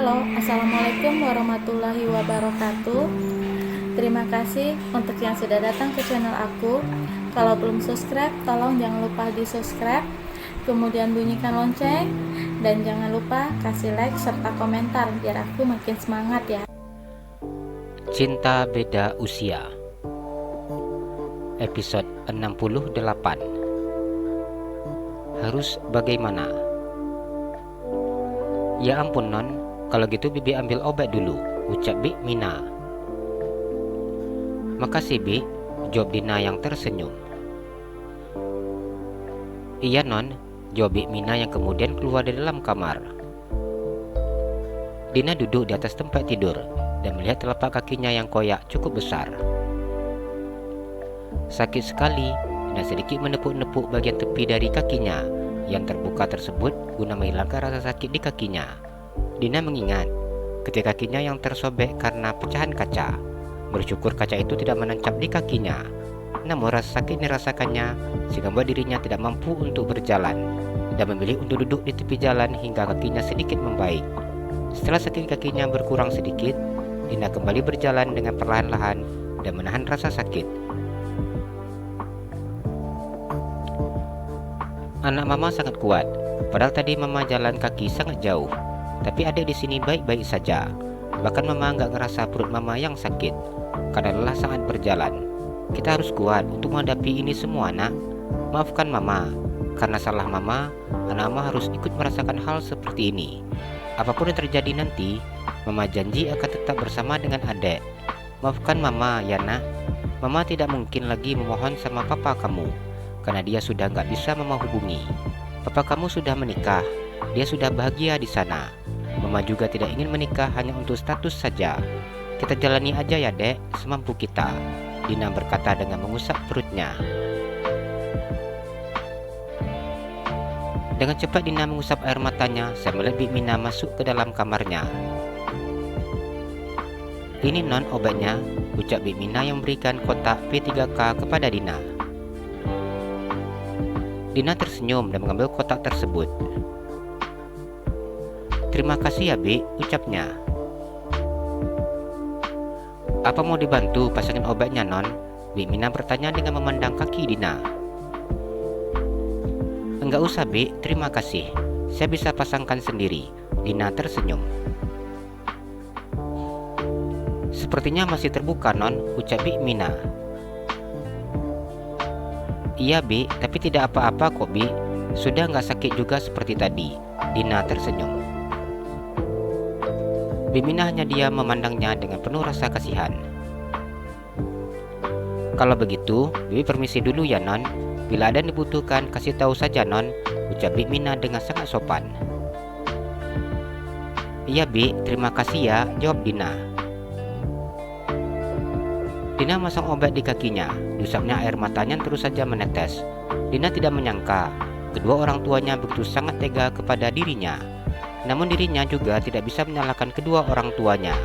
Halo, Assalamualaikum warahmatullahi wabarakatuh. Terima kasih untuk yang sudah datang ke channel aku. Kalau belum subscribe, tolong jangan lupa di subscribe, kemudian bunyikan lonceng, dan jangan lupa kasih like serta komentar biar aku makin semangat ya. Cinta Beda Usia, episode 68. Harus bagaimana? Ya ampun non, kalau gitu bibi ambil obat dulu, ucap Bi Mina. Makasih Bi, jawab Dina yang tersenyum. Iya non, jawab Bi Mina yang kemudian keluar dari dalam kamar. Dina duduk di atas tempat tidur dan melihat telapak kakinya yang koyak cukup besar. Sakit sekali dan sedikit menepuk-nepuk bagian tepi dari kakinya yang terbuka tersebut guna menghilangkan rasa sakit di kakinya. Dina mengingat ketika kakinya yang tersobek karena pecahan kaca. Bersyukur kaca itu tidak menancap di kakinya. Namun rasa sakit dirasakannya sehingga membuat dirinya tidak mampu untuk berjalan dan memilih untuk duduk di tepi jalan hingga kakinya sedikit membaik. Setelah sakit kakinya berkurang sedikit, Dina kembali berjalan dengan perlahan-lahan dan menahan rasa sakit. Anak mama sangat kuat, padahal tadi mama jalan kaki sangat jauh. Tapi adik di sini baik-baik saja. Bahkan mama nggak ngerasa perut mama yang sakit karena lelah saat berjalan. Kita harus kuat untuk menghadapi ini semua nak. Maafkan mama, karena salah mama, anak mama harus ikut merasakan hal seperti ini. Apapun yang terjadi nanti, mama janji akan tetap bersama dengan adik. Maafkan mama ya nak. Mama tidak mungkin lagi memohon sama papa kamu karena dia sudah nggak bisa mama hubungi. Papa kamu sudah menikah, dia sudah bahagia di sana. Mama juga tidak ingin menikah hanya untuk status saja. Kita jalani aja ya dek, semampu kita, Dina berkata dengan mengusap perutnya. Dengan cepat Dina mengusap air matanya sambil Bi Mina masuk ke dalam kamarnya. Ini non obatnya, ucap Bi Mina yang memberikan kotak P3K kepada Dina. Dina tersenyum dan mengambil kotak tersebut. Terima kasih ya Bi, ucapnya. Apa mau dibantu pasangin obatnya non? Bi Mina bertanya dengan memandang kaki Dina. Enggak usah Bi, terima kasih. Saya bisa pasangkan sendiri, Dina tersenyum. Sepertinya masih terbuka non, ucap Bi Mina. Iya Bi, tapi tidak apa-apa kok Bi. Sudah nggak sakit juga seperti tadi, Dina tersenyum. Bi Mina hanya diam memandangnya dengan penuh rasa kasihan. Kalau begitu, Bibi permisi dulu ya non. Bila ada yang dibutuhkan, kasih tahu saja non, ucap Bi Mina dengan sangat sopan. Iya Bi, terima kasih ya, jawab Dina. Dina masang obat di kakinya, diusapnya air matanya terus saja menetes. Dina tidak menyangka kedua orang tuanya begitu sangat tega kepada dirinya. Namun dirinya juga tidak bisa menyalahkan kedua orang tuanya.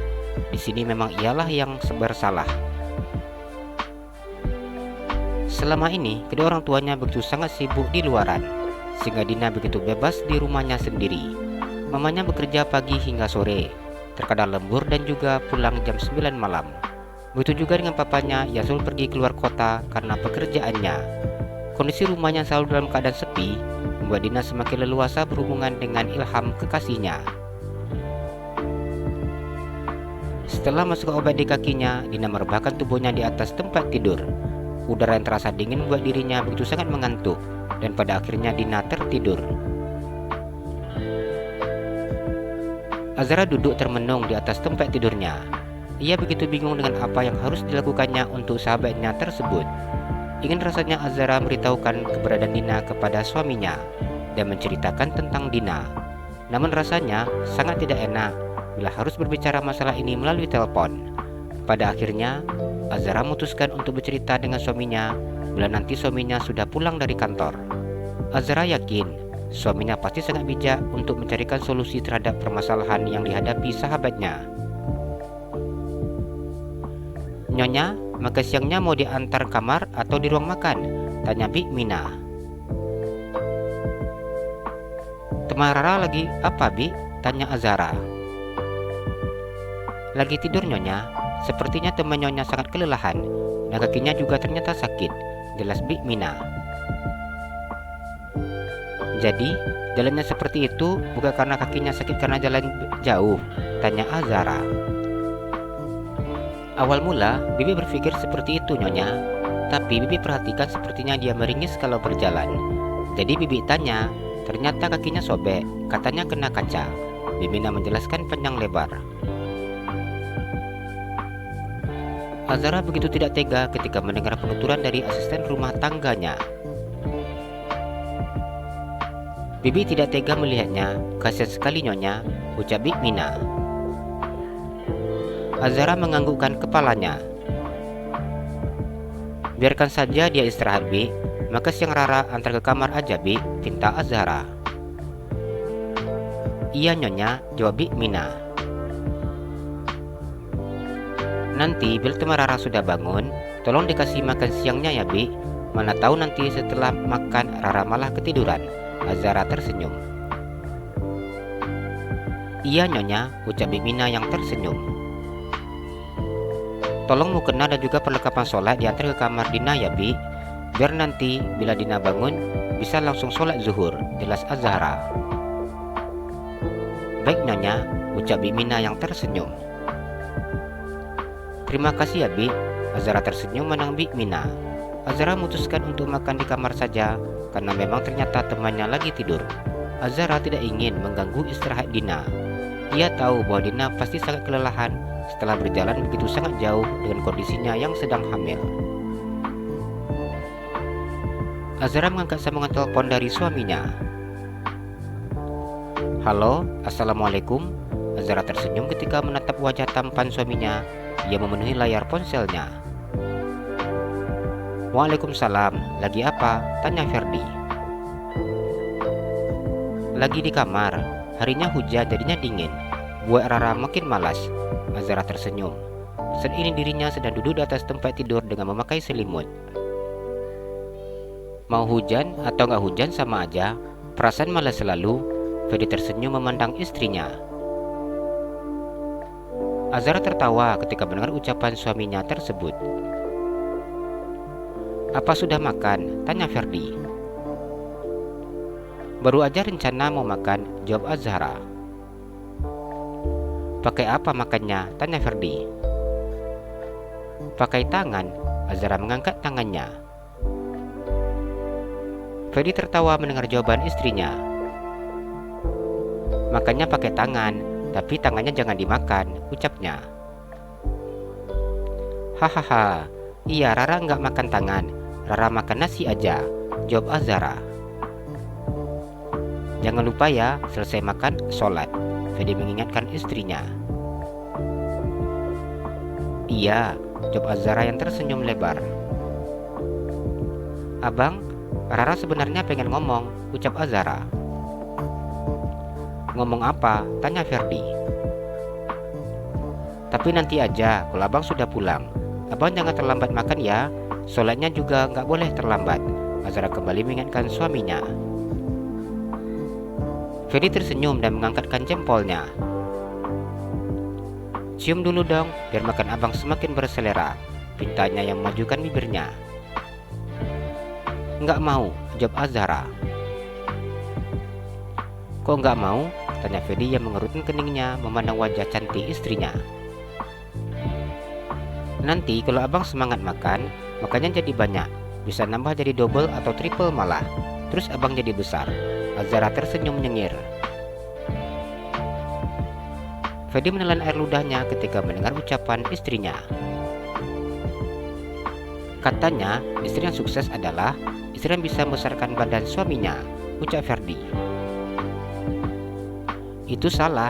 Di sini memang ialah yang bersalah. Selama ini kedua orang tuanya begitu sangat sibuk di luaran, sehingga Dina begitu bebas di rumahnya sendiri. Mamanya bekerja pagi hingga sore, terkadang lembur dan juga pulang jam 9 malam. Begitu juga dengan papanya yang selalu pergi keluar kota karena pekerjaannya. Kondisi rumahnya selalu dalam keadaan sepi membuat Dina semakin leluasa berhubungan dengan Ilham kekasihnya. Setelah masuk obat di kakinya, Dina merebahkan tubuhnya di atas tempat tidur. Udara yang terasa dingin membuat dirinya begitu sangat mengantuk dan pada akhirnya Dina tertidur. Azra duduk termenung di atas tempat tidurnya. Ia begitu bingung dengan apa yang harus dilakukannya untuk sahabatnya tersebut. Ingin rasanya Azra memberitahukan keberadaan Dina kepada suaminya dan menceritakan tentang Dina. Namun rasanya sangat tidak enak bila harus berbicara masalah ini melalui telepon. Pada akhirnya, Azra memutuskan untuk bercerita dengan suaminya bila nanti suaminya sudah pulang dari kantor. Azra yakin suaminya pasti sangat bijak untuk mencarikan solusi terhadap permasalahan yang dihadapi sahabatnya. Nyonya, makan siangnya mau diantar kamar atau di ruang makan? Tanya Bi Mina. Teman Rara lagi apa Bi? Tanya Azara. Lagi tidur Nyonya. Sepertinya teman Nyonya sangat kelelahan dan kakinya juga ternyata sakit, jelas Bik Mina. Jadi, jalannya seperti itu bukan karena kakinya sakit karena jalan jauh? Tanya Azara. Awal mula, Bibi berpikir seperti itu Nyonya. Tapi Bibi perhatikan sepertinya dia meringis kalau berjalan. Jadi Bibi tanya, ternyata kakinya sobek, katanya kena kaca. Bibi Mina menjelaskan panjang lebar. Azara begitu tidak tega ketika mendengar penuturan dari asisten rumah tangganya. Bibi tidak tega melihatnya, kasihan sekali Nyonya, ucap Bik Mina. Azara menganggukkan kepalanya. Biarkan saja dia istirahat Bi, maka siang Rara antar ke kamar aja Bi, pinta Azara. Iya Nyonya, jawab Bik Mina. Nanti bila teman Rara sudah bangun, tolong dikasih makan siangnya ya Bi. Mana tahu nanti setelah makan Rara malah ketiduran. Azara tersenyum. Iya Nyonya, ucap Bik Mina yang tersenyum. Tolong mukena dan juga perlengkapan sholat diantar ke kamar Dina ya Bi. Biar nanti bila Dina bangun bisa langsung sholat zuhur, jelas Azara. Baik Nyonya, ucap Bik Mina yang tersenyum. Terima kasih ya Bi. Azara tersenyum menang Bik Mina. Azara memutuskan untuk makan di kamar saja karena memang ternyata temannya lagi tidur. Azara tidak ingin mengganggu istirahat Dina. Ia tahu bahwa Dina pasti sangat kelelahan setelah berjalan begitu sangat jauh dengan kondisinya yang sedang hamil. Azara mengangkat sambungan telepon dari suaminya. Halo, Assalamualaikum. Azara tersenyum ketika menatap wajah tampan suaminya yang memenuhi layar ponselnya. Waalaikumsalam, lagi apa? Tanya Ferdi. Lagi di kamar, harinya hujan jadinya dingin, buat Rara makin malas. Azara tersenyum. Saat ini dirinya sedang duduk di atas tempat tidur dengan memakai selimut. Mau hujan atau nggak hujan sama aja, perasaan malas selalu. Ferdi tersenyum memandang istrinya. Azara tertawa ketika mendengar ucapan suaminya tersebut. Apa sudah makan? Tanya Ferdi. Baru aja rencana mau makan, jawab Azara. Pakai apa makannya? Tanya Ferdi. Pakai tangan. Azara mengangkat tangannya. Ferdi tertawa mendengar jawaban istrinya. Makannya pakai tangan, tapi tangannya jangan dimakan, ucapnya. Hahaha, iya Rara nggak makan tangan, Rara makan nasi aja, jawab Azara. Jangan lupa ya, selesai makan, sholat, Ferdi mengingatkan istrinya. Iya, jawab Azara yang tersenyum lebar. Abang, Rara sebenarnya pengen ngomong, ucap Azara. Ngomong apa? Tanya Ferdi. Tapi nanti aja, kalau abang sudah pulang. Abang jangan terlambat makan ya, sholatnya juga nggak boleh terlambat. Azara kembali mengingatkan suaminya. Ferdi tersenyum dan mengangkatkan jempolnya. Cium dulu dong, biar makan abang semakin berselera, pintanya yang memajukan bibirnya. Nggak mau, jawab Azara. Kok nggak mau? Tanya Ferdi yang mengerutkan keningnya memandang wajah cantik istrinya. Nanti kalau abang semangat makan, makannya jadi banyak, bisa nambah jadi double atau triple malah. Terus abang jadi besar. Azara tersenyum nyengir. Ferdi menelan air ludahnya ketika mendengar ucapan istrinya. Katanya, istri yang sukses adalah istri yang bisa membesarkan badan suaminya, ucap Ferdi. Itu salah.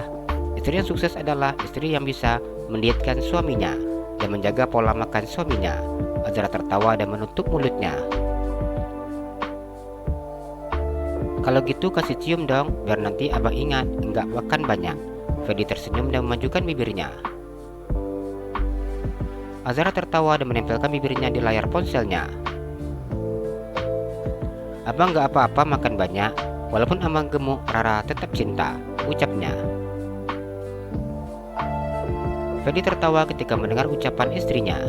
Istri yang sukses adalah istri yang bisa mendietkan suaminya dan menjaga pola makan suaminya. Azara tertawa dan menutup mulutnya. Kalau gitu kasih cium dong, biar nanti abang ingat enggak makan banyak. Ferdi tersenyum dan memajukan bibirnya. Azara tertawa dan menempelkan bibirnya di layar ponselnya. Abang enggak apa-apa makan banyak, walaupun abang gemuk, Rara tetap cinta, ucapnya. Fedi tertawa ketika mendengar ucapan istrinya.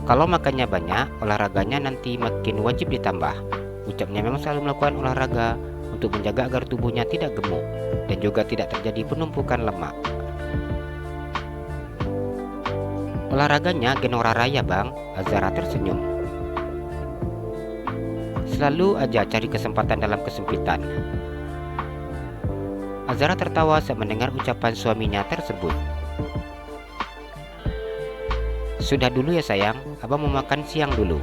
Kalau makannya banyak, olahraganya nanti makin wajib ditambah. Ucapnya memang selalu melakukan olahraga untuk menjaga agar tubuhnya tidak gemuk dan juga tidak terjadi penumpukan lemak. Olahraganya Genora Raya bang, Azara tersenyum. Selalu aja cari kesempatan dalam kesempitan. Azara tertawa saat mendengar ucapan suaminya tersebut. Sudah dulu ya sayang, abang mau makan siang dulu.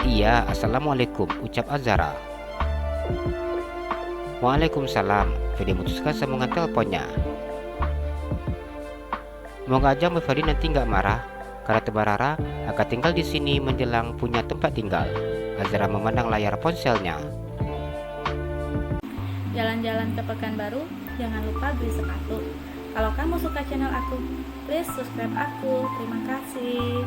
Iya, assalamualaikum, ucap Azara. Waalaikumsalam, Fedi memutuskan sambungan teleponnya. Moga aja Mbak Fedi nanti nggak marah, karena Tebarara akan tinggal di sini menjelang punya tempat tinggal. Azara memandang layar ponselnya. Jalan-jalan ke Pekanbaru, jangan lupa beli sepatu. Kalau kamu suka channel aku, please subscribe aku. Terima kasih.